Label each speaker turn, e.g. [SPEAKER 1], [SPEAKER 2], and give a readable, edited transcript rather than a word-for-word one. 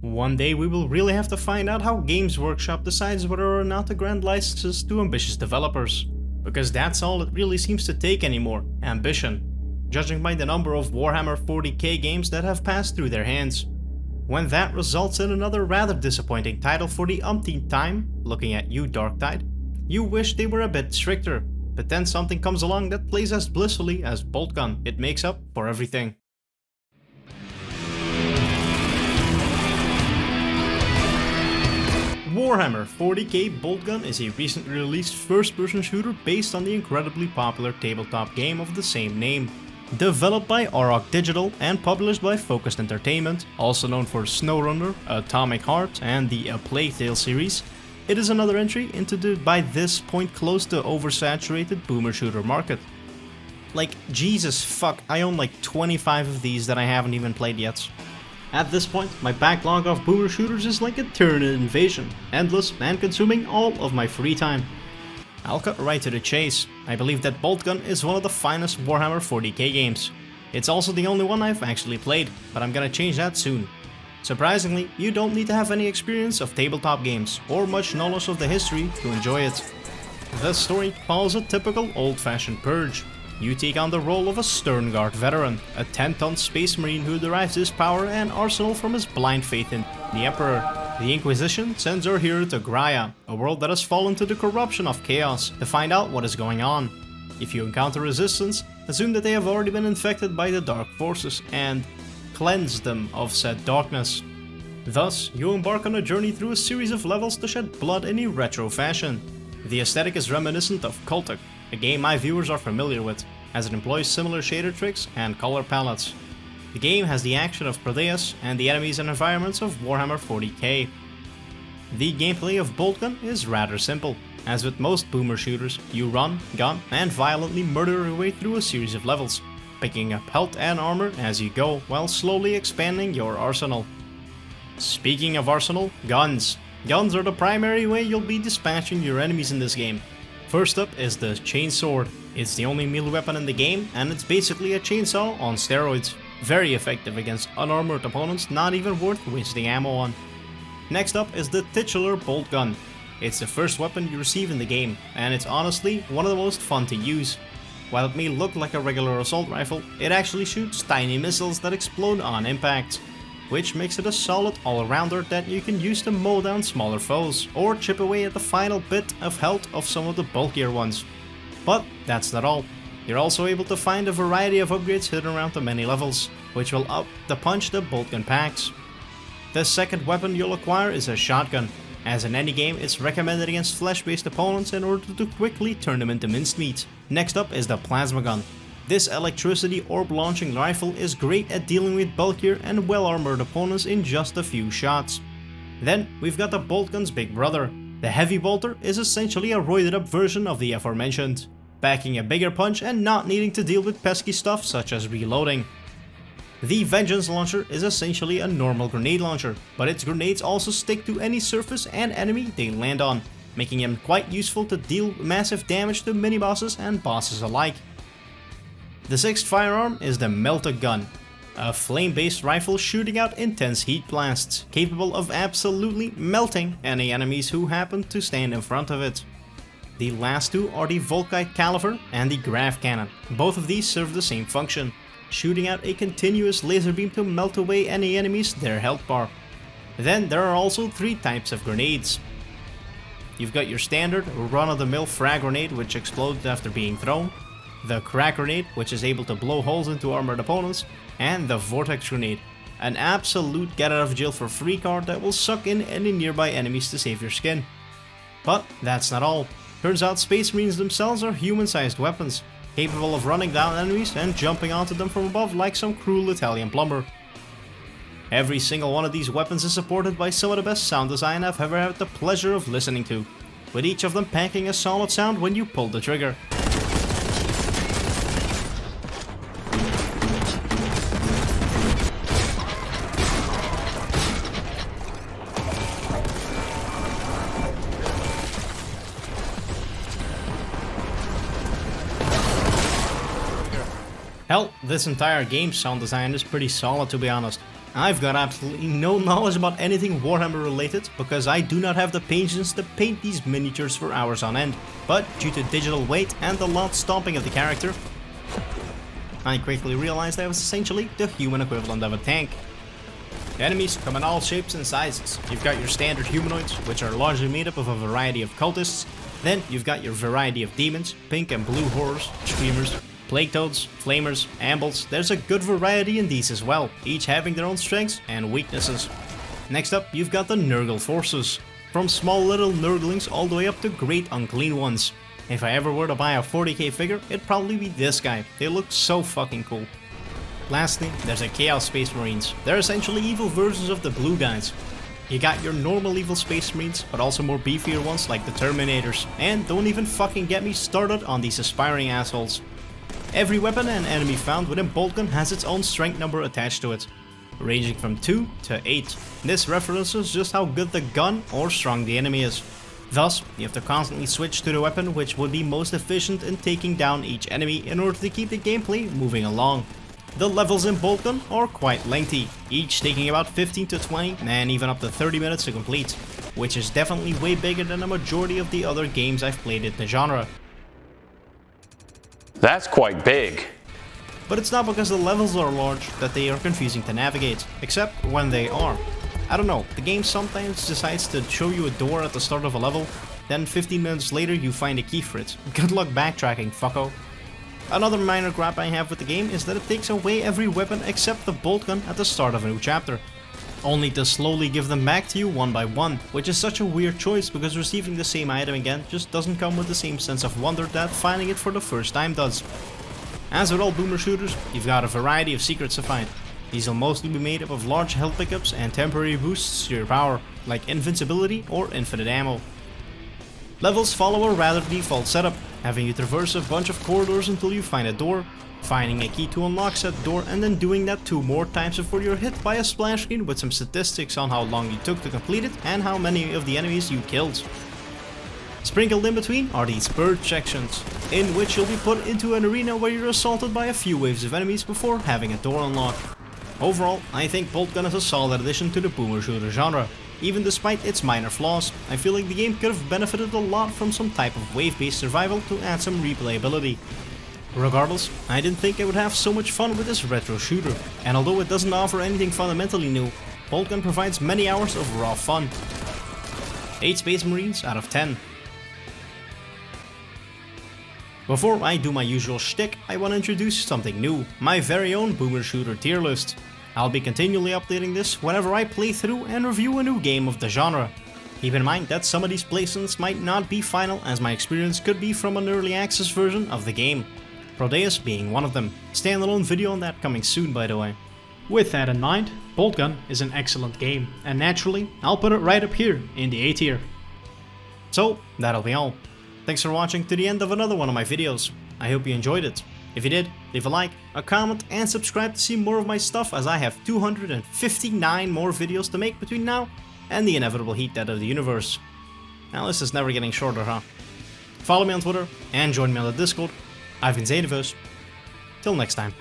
[SPEAKER 1] One day we will really have to find out how Games Workshop decides whether or not to grant licenses to ambitious developers. Because that's all it really seems to take anymore, ambition. Judging by the number of Warhammer 40K games that have passed through their hands. When that results in another rather disappointing title for the umpteenth time, looking at you Darktide, you wish they were a bit stricter, but then something comes along that plays as blissfully as Boltgun. It makes up for everything. Warhammer 40K Boltgun is a recently released first-person shooter based on the incredibly popular tabletop game of the same name. Developed by Auroch Digital and published by Focused Entertainment, also known for SnowRunner, Atomic Heart and the A Plague Tale series, it is another entry into the by this point close to oversaturated boomer shooter market. Like, Jesus fuck, I own like 25 of these that I haven't even played yet. At this point, my backlog of boomer shooters is like a Tyranid invasion, endless and consuming all of my free time. I'll cut right to the chase. I believe that Boltgun is one of the finest Warhammer 40k games. It's also the only one I've actually played, but I'm gonna change that soon. Surprisingly, you don't need to have any experience of tabletop games, or much knowledge of the history to enjoy it. The story follows a typical old-fashioned purge. You take on the role of a Sternguard veteran, a 10-ton space marine who derives his power and arsenal from his blind faith in the Emperor. The Inquisition sends our hero to Graia, a world that has fallen to the corruption of chaos, to find out what is going on. If you encounter resistance, assume that they have already been infected by the dark forces and cleanse them of said darkness. Thus, you embark on a journey through a series of levels to shed blood in a retro fashion. The aesthetic is reminiscent of Cultic, a game my viewers are familiar with, as it employs similar shader tricks and color palettes. The game has the action of Proteus and the enemies and environments of Warhammer 40k. The gameplay of Boltgun is rather simple. As with most boomer shooters, you run, gun, and violently murder your way through a series of levels, picking up health and armor as you go while slowly expanding your arsenal. Speaking of arsenal, guns. Guns are the primary way you'll be dispatching your enemies in this game. First up is the Chainsword. It's the only melee weapon in the game, and it's basically a chainsaw on steroids. Very effective against unarmored opponents not even worth wasting ammo on. Next up is the titular Boltgun. It's the first weapon you receive in the game, and it's honestly one of the most fun to use. While it may look like a regular assault rifle, it actually shoots tiny missiles that explode on impact, which makes it a solid all-arounder that you can use to mow down smaller foes, or chip away at the final bit of health of some of the bulkier ones. But that's not all. You're also able to find a variety of upgrades hidden around the many levels, which will up the punch the Boltgun packs. The second weapon you'll acquire is a shotgun. As in any game, it's recommended against flesh-based opponents in order to quickly turn them into mincemeat. Next up is the plasma gun. This electricity orb launching rifle is great at dealing with bulkier and well-armored opponents in just a few shots. Then we've got the Boltgun's big brother. The heavy bolter is essentially a roided up version of the aforementioned, packing a bigger punch and not needing to deal with pesky stuff such as reloading. The Vengeance launcher is essentially a normal grenade launcher, but its grenades also stick to any surface and enemy they land on, making them quite useful to deal massive damage to mini-bosses and bosses alike. The sixth firearm is the Melta Gun, a flame-based rifle shooting out intense heat blasts, capable of absolutely melting any enemies who happen to stand in front of it. The last two are the Volkite Caliver and the Grav Cannon. Both of these serve the same function, shooting out a continuous laser beam to melt away any enemies their health bar. Then there are also three types of grenades. You've got your standard run-of-the-mill frag grenade, which explodes after being thrown, the crack grenade, which is able to blow holes into armored opponents, and the vortex grenade, an absolute get-out-of-jail-for-free card that will suck in any nearby enemies to save your skin. But that's not all. Turns out Space Marines themselves are human-sized weapons, capable of running down enemies and jumping onto them from above like some cruel Italian plumber. Every single one of these weapons is supported by some of the best sound design I've ever had the pleasure of listening to, with each of them packing a solid sound when you pull the trigger. Hell, this entire game's sound design is pretty solid, to be honest. I've got absolutely no knowledge about anything Warhammer related because I do not have the patience to paint these miniatures for hours on end, but due to digital weight and the loud stomping of the character, I quickly realized I was essentially the human equivalent of a tank. Enemies come in all shapes and sizes. You've got your standard humanoids, which are largely made up of a variety of cultists. Then you've got your variety of demons, pink and blue horrors, screamers, plague toads, flamers, ambles. There's a good variety in these as well, each having their own strengths and weaknesses. Next up, you've got the Nurgle forces. From small little Nurglings all the way up to great unclean ones. If I ever were to buy a 40k figure, it'd probably be this guy. They look so fucking cool. Lastly, there's the Chaos Space Marines. They're essentially evil versions of the blue guys. You got your normal evil Space Marines, but also more beefier ones like the Terminators. And don't even fucking get me started on these aspiring assholes. Every weapon and enemy found within Boltgun has its own strength number attached to it, ranging from 2 to 8. This references just how good the gun or strong the enemy is. Thus, you have to constantly switch to the weapon which would be most efficient in taking down each enemy in order to keep the gameplay moving along. The levels in Boltgun are quite lengthy, each taking about 15 to 20 and even up to 30 minutes to complete, which is definitely way bigger than a majority of the other games I've played in the genre.
[SPEAKER 2] That's quite big.
[SPEAKER 1] But it's not because the levels are large that they are confusing to navigate, except when they are. I don't know, the game sometimes decides to show you a door at the start of a level, then 15 minutes later you find a key for it. Good luck backtracking, fucko. Another minor gripe I have with the game is that it takes away every weapon except the Boltgun at the start of a new chapter, only to slowly give them back to you one by one, which is such a weird choice because receiving the same item again just doesn't come with the same sense of wonder that finding it for the first time does. As with all boomer shooters, you've got a variety of secrets to find. These will mostly be made up of large health pickups and temporary boosts to your power, like invincibility or infinite ammo. Levels follow a rather default setup, having you traverse a bunch of corridors until you find a door, finding a key to unlock said door and then doing that 2 more times before you're hit by a splash screen with some statistics on how long you took to complete it and how many of the enemies you killed. Sprinkled in between are these purge sections, in which you'll be put into an arena where you're assaulted by a few waves of enemies before having a door unlock. Overall, I think Boltgun is a solid addition to the boomer shooter genre. Even despite its minor flaws, I feel like the game could have benefited a lot from some type of wave-based survival to add some replayability. Regardless, I didn't think I would have so much fun with this retro shooter, and although it doesn't offer anything fundamentally new, Boltgun provides many hours of raw fun. 8 Space Marines out of 10. Before I do my usual shtick, I want to introduce something new, my very own boomer shooter tier list. I'll be continually updating this whenever I play through and review a new game of the genre. Keep in mind that some of these placements might not be final, as my experience could be from an early access version of the game, Proteus being one of them. Standalone video on that coming soon, by the way. With that in mind, Boltgun is an excellent game, and naturally I'll put it right up here in the A tier. So that'll be all. Thanks for watching to the end of another one of my videos. I hope you enjoyed it. If you did, leave a like, a comment and subscribe to see more of my stuff, as I have 259 more videos to make between now and the inevitable heat death of the universe. Now this is never getting shorter, huh? Follow me on Twitter and join me on the Discord. I've been Xenivus. Till next time.